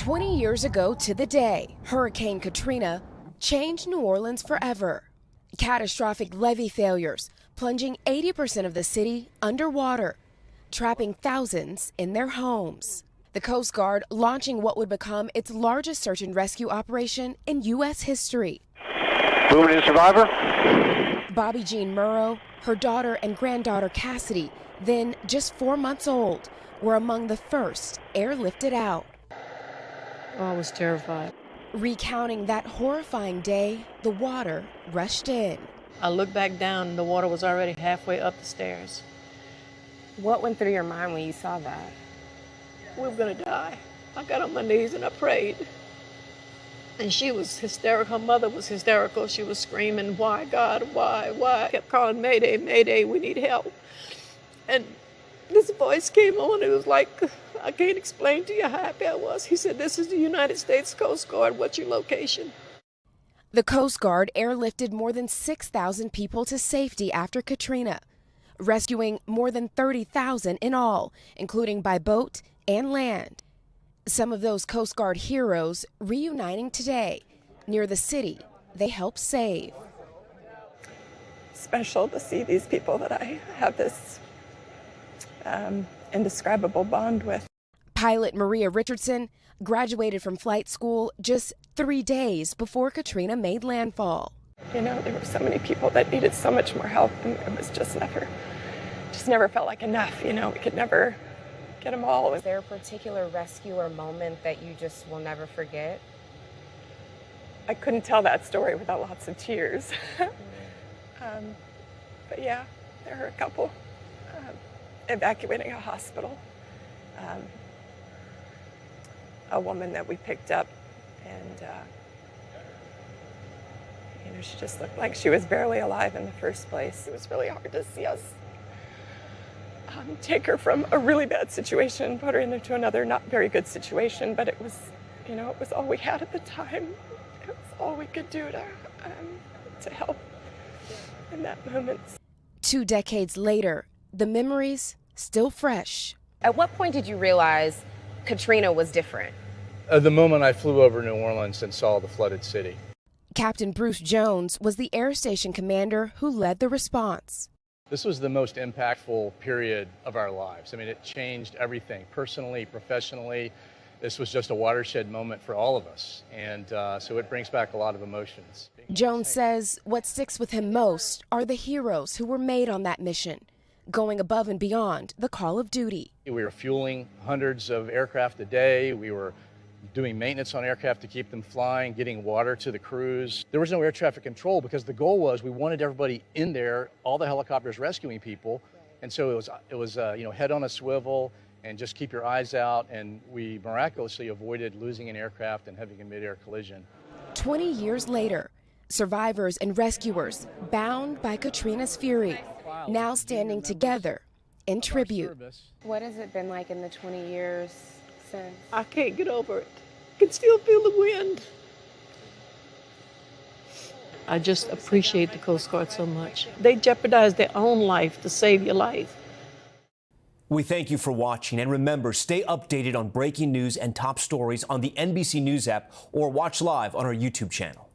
20 years ago to the day, Hurricane Katrina changed New Orleans forever. Catastrophic levee failures, plunging 80% of the city underwater, trapping thousands in their homes. The Coast Guard launching what would become its largest search and rescue operation in U.S. history. Moving in survivor. Bobby Jean Murrow, her daughter and granddaughter Cassidy, then just 4 months old, were among the first airlifted out. Oh, I was terrified. Recounting that horrifying day, the water rushed in. I looked back down and the water was already halfway up the stairs. What went through your mind when you saw that? We were gonna die. I got on my knees and I prayed. And she was hysterical. Her mother was hysterical. She was screaming, "Why, God, why?" I kept calling, "Mayday, Mayday, we need help." And this voice came on. It was like, I can't explain to you how happy I was. He said, "This is the United States Coast Guard. What's your location?" The Coast Guard airlifted more than 6,000 people to safety after Katrina, rescuing more than 30,000 in all, including by boat and land. Some of those Coast Guard heroes reuniting today near the city they helped save. Special to see these people that I have this indescribable bond with. Pilot Maria Richardson graduated from flight school just 3 days before Katrina made landfall. You know, there were so many people that needed so much more help, and it was just never felt like enough. You know, we could never get them all. Was there a particular rescue or moment that you just will never forget? I couldn't tell that story without lots of tears. But yeah, there were a couple. Evacuating a hospital. A woman that we picked up, and you know, she just looked like she was barely alive in the first place. It was really hard to see us take her from a really bad situation, put her into another not very good situation, but it was, you know, it was all we had at the time. It was all we could do to help in that moment. 2 decades later, the memories still fresh. At what point did you realize Katrina was different? The moment I flew over New Orleans and saw the flooded city. Captain Bruce Jones was the air station commander who led the response. This was the most impactful period of our lives. I mean, it changed everything, personally, professionally. This was just a watershed moment for all of us, and so it brings back a lot of emotions. Jones says what sticks with him most are the heroes who were made on that mission, going above and beyond the call of duty. We were fueling hundreds of aircraft a day. We were doing maintenance on aircraft to keep them flying, getting water to the crews. There was no air traffic control because the goal was we wanted everybody in there, all the helicopters rescuing people, and so it was you know, head on a swivel and just keep your eyes out, and we miraculously avoided losing an aircraft and having a mid-air collision. 20 years later, survivors and rescuers bound by Katrina's fury, now standing together in tribute. What has it been like in the 20 years since? I can't get over it. I can still feel the wind. I just appreciate the Coast Guard so much. They jeopardize their own life to save your life. We thank you for watching, and remember, stay updated on breaking news and top stories on the NBC News app or watch live on our YouTube channel.